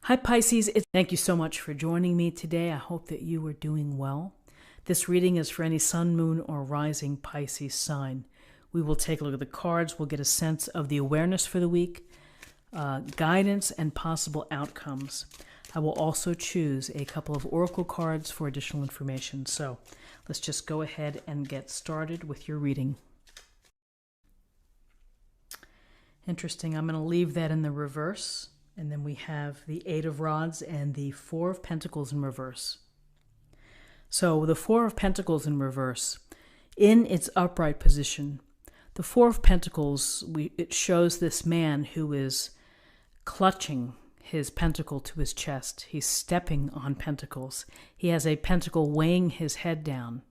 Hi Pisces, thank you so much for joining me today. I hope that you are doing well. This reading is for any sun, moon, or rising Pisces sign. We will take a look at the cards. We'll get a sense of the awareness for the week, guidance, and possible outcomes. I will also choose a couple of oracle cards for additional information. So let's just go ahead and get started with your reading. Interesting. I'm going to leave that in the reverse. And then we have the Eight of Rods and the Four of Pentacles in reverse. So the Four of Pentacles in reverse, in its upright position, the Four of Pentacles, it shows this man who is clutching his pentacle to his chest. He's stepping on pentacles. He has a pentacle weighing his head down.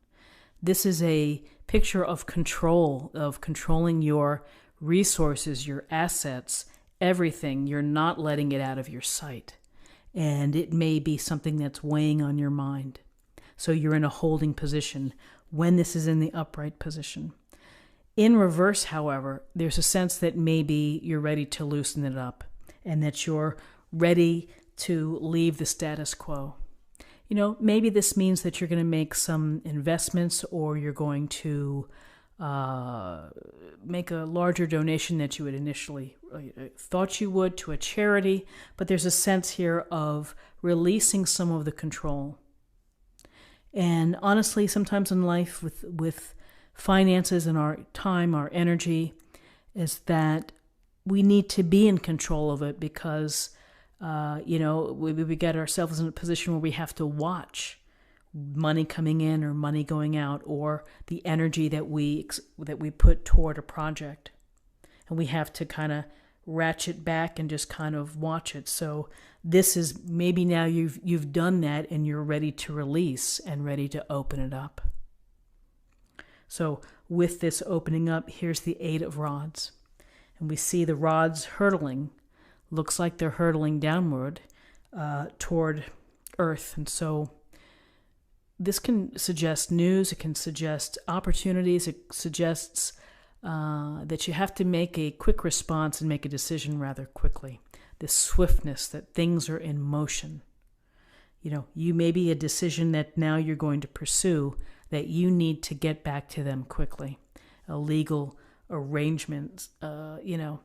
This is a picture of control, of controlling your resources, your assets, everything. You're not letting it out of your sight. And it may be something that's weighing on your mind. So you're in a holding position when this is in the upright position. In reverse, however, there's a sense that maybe you're ready to loosen it up and that you're ready to leave the status quo. You know, maybe this means that you're going to make some investments, or you're going to make a larger donation that you had initially thought you would to a charity, but there's a sense here of releasing some of the control. And honestly, sometimes in life with finances and our time, our energy, is that we need to be in control of it because, we get ourselves in a position where we have to watch money coming in or money going out, or the energy that we put toward a project, and we have to kind of ratchet back and just kind of watch it. So this is maybe now you've done that and you're ready to release and ready to open it up. So with this opening up, here's the Eight of Rods, and we see the rods hurtling. Looks like they're hurtling downward toward Earth, and so this can suggest news, it can suggest opportunities, it suggests that you have to make a quick response and make a decision rather quickly. This swiftness, that things are in motion. You know, you may be a decision that now you're going to pursue that you need to get back to them quickly. A legal arrangement, an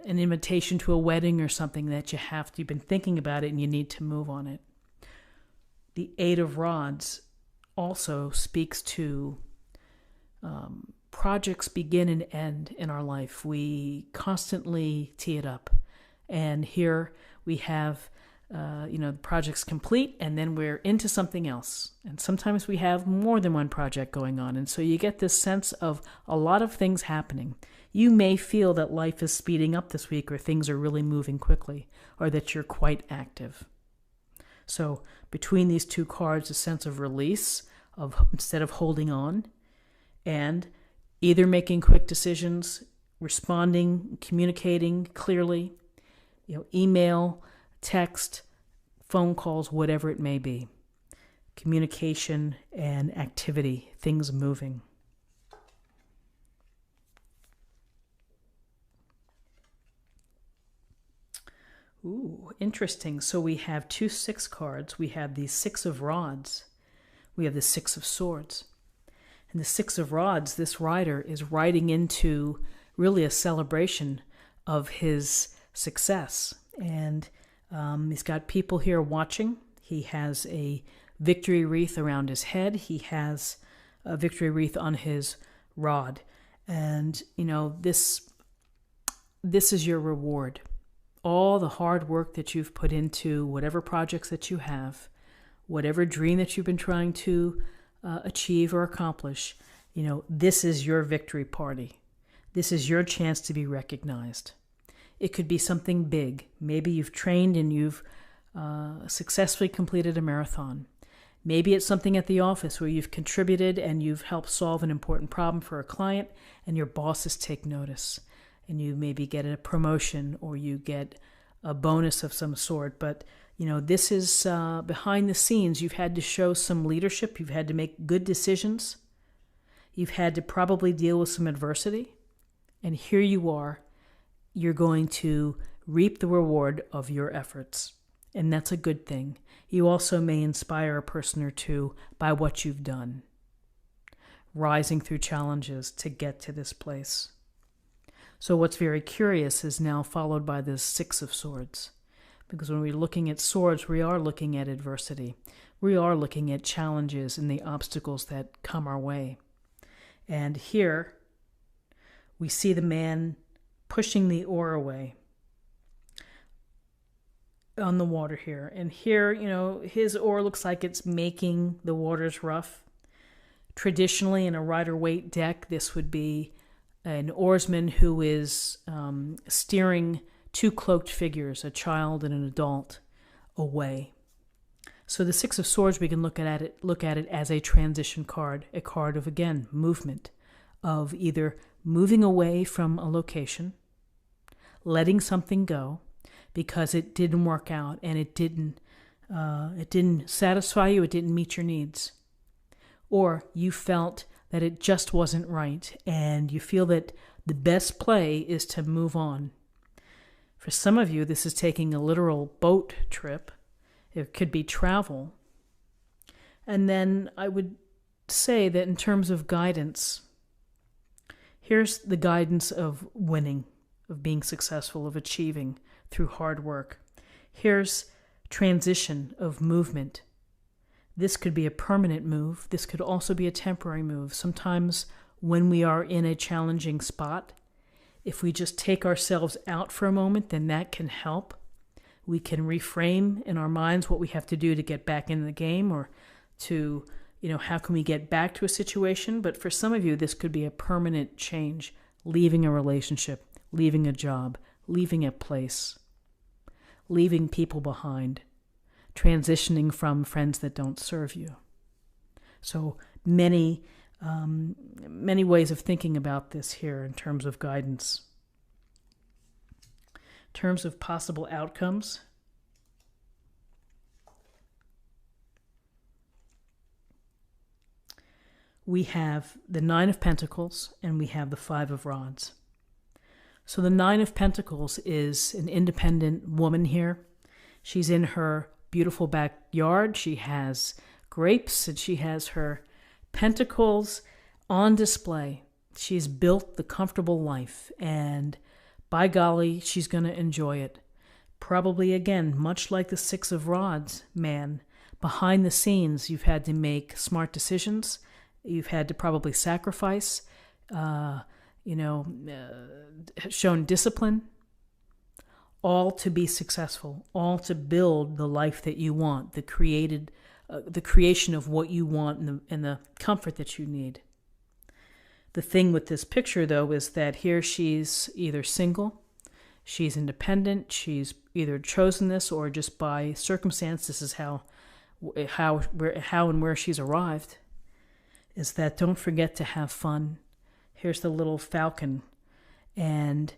invitation to a wedding or something that you've been thinking about it and you need to move on it. The Eight of Rods also speaks to projects begin and end in our life. We constantly tee it up. And here we have, the project's complete, and then we're into something else. And sometimes we have more than one project going on. And so you get this sense of a lot of things happening. You may feel that life is speeding up this week, or things are really moving quickly, or that you're quite active. So between these two cards, a sense of release, instead of holding on, and either making quick decisions, responding, communicating clearly, email, text, phone calls, whatever it may be. Communication and activity, things moving. Ooh, interesting. So we have 2 6 cards. We have the Six of Rods. We have the Six of Swords. And the Six of Rods, this rider is riding into really a celebration of his success. And he's got people here watching. He has a victory wreath around his head. He has a victory wreath on his rod. And, this is your reward. All the hard work that you've put into whatever projects that you have, whatever dream that you've been trying to achieve or accomplish, this is your victory party. This is your chance to be recognized. It could be something big. Maybe you've trained and you've successfully completed a marathon. Maybe it's something at the office where you've contributed and you've helped solve an important problem for a client and your bosses take notice. And you maybe get a promotion or you get a bonus of some sort. But, this is behind the scenes. You've had to show some leadership. You've had to make good decisions. You've had to probably deal with some adversity. And here you are. You're going to reap the reward of your efforts. And that's a good thing. You also may inspire a person or two by what you've done, rising through challenges to get to this place. So what's very curious is now followed by this Six of Swords. Because when we're looking at swords, we are looking at adversity. We are looking at challenges and the obstacles that come our way. And here, we see the man pushing the oar away on the water here. And here, his oar looks like it's making the waters rough. Traditionally, in a rider-waite deck, this would be an oarsman who is steering two cloaked figures, a child and an adult, away. So the Six of Swords, we can look at it as a transition card, a card of, again, movement, of either moving away from a location, letting something go because it didn't work out and it didn't satisfy you, it didn't meet your needs, or you felt that it just wasn't right and you feel that the best play is to move on. For some of you, this is taking a literal boat trip. It could be travel. And then I would say that in terms of guidance, here's the guidance of winning, of being successful, of achieving through hard work. Here's transition of movement. This could be a permanent move. This could also be a temporary move. Sometimes when we are in a challenging spot, if we just take ourselves out for a moment, then that can help. We can reframe in our minds what we have to do to get back in the game, or to, how can we get back to a situation? But for some of you, this could be a permanent change, leaving a relationship, leaving a job, leaving a place, leaving people behind, transitioning from friends that don't serve you. So many ways of thinking about this here in terms of guidance. In terms of possible outcomes, we have the Nine of Pentacles and we have the Five of Rods. So the Nine of Pentacles is an independent woman here. She's in her beautiful backyard. She has grapes and she has her pentacles on display. She's built the comfortable life, and by golly, she's going to enjoy it. Probably, again, much like the Six of Rods man, behind the scenes, you've had to make smart decisions. You've had to probably sacrifice, shown discipline, all to be successful, all to build the life that you want, the creation of what you want and the comfort that you need. The thing with this picture, though, is that here she's either single, she's independent, she's either chosen this or just by circumstance, this is how and where she's arrived, is that don't forget to have fun. Here's the little falcon. And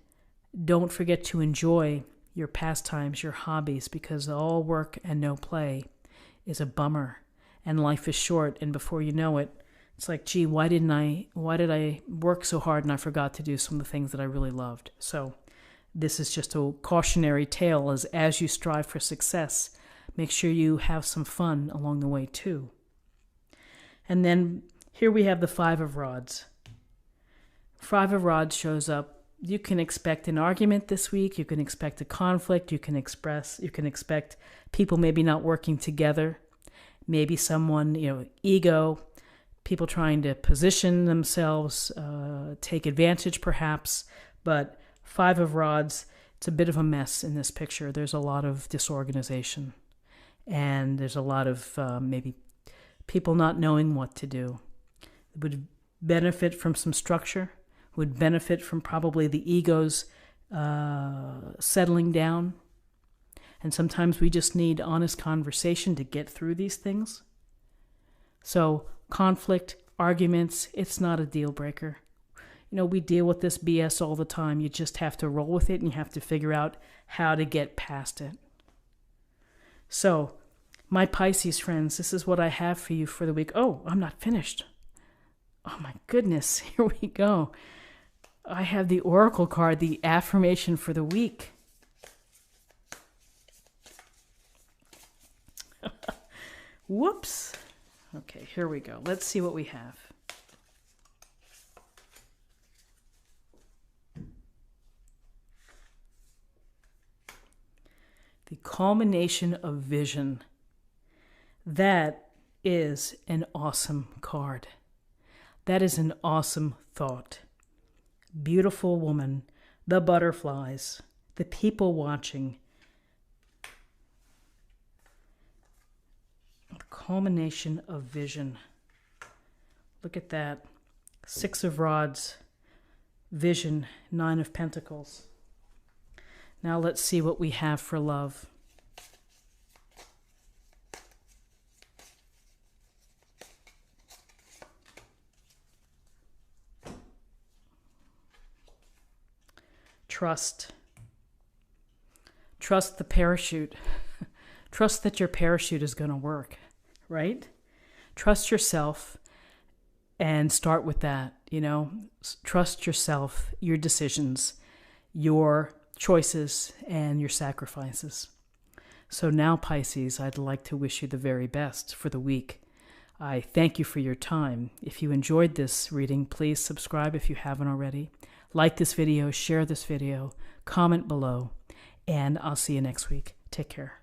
don't forget to enjoy your pastimes, your hobbies, because all work and no play is a bummer. And life is short, and before you know it, it's like, gee, why did I work so hard and I forgot to do some of the things that I really loved? So this is just a cautionary tale as you strive for success, make sure you have some fun along the way too. And then here we have the Five of Rods. Five of Rods shows up. You can expect an argument this week. You can expect a conflict. You can expect people maybe not working together. Maybe someone, ego, people trying to position themselves, take advantage perhaps. But Five of Rods, it's a bit of a mess in this picture. There's a lot of disorganization. And there's a lot of maybe people not knowing what to do. It would benefit from some structure, would benefit from probably the egos settling down. And sometimes we just need honest conversation to get through these things. So conflict, arguments, it's not a deal breaker. We deal with this BS all the time. You just have to roll with it and you have to figure out how to get past it. So, my Pisces friends, this is what I have for you for the week. Oh, I'm not finished. Oh my goodness, here we go. I have the Oracle card, the affirmation for the week. Whoops. Okay, here we go. Let's see what we have. The culmination of vision. That is an awesome card. That is an awesome thought. Beautiful woman, the butterflies, the people watching. The culmination of vision. Look at that. 6 of Rods, vision, 9 of Pentacles. Now let's see what we have for love. Trust. Trust the parachute. Trust that your parachute is going to work, right? Trust yourself and start with that, you know. Trust yourself, your decisions, your choices, and your sacrifices. So now, Pisces, I'd like to wish you the very best for the week. I thank you for your time. If you enjoyed this reading, please subscribe if you haven't already. Like this video, share this video, comment below, and I'll see you next week. Take care.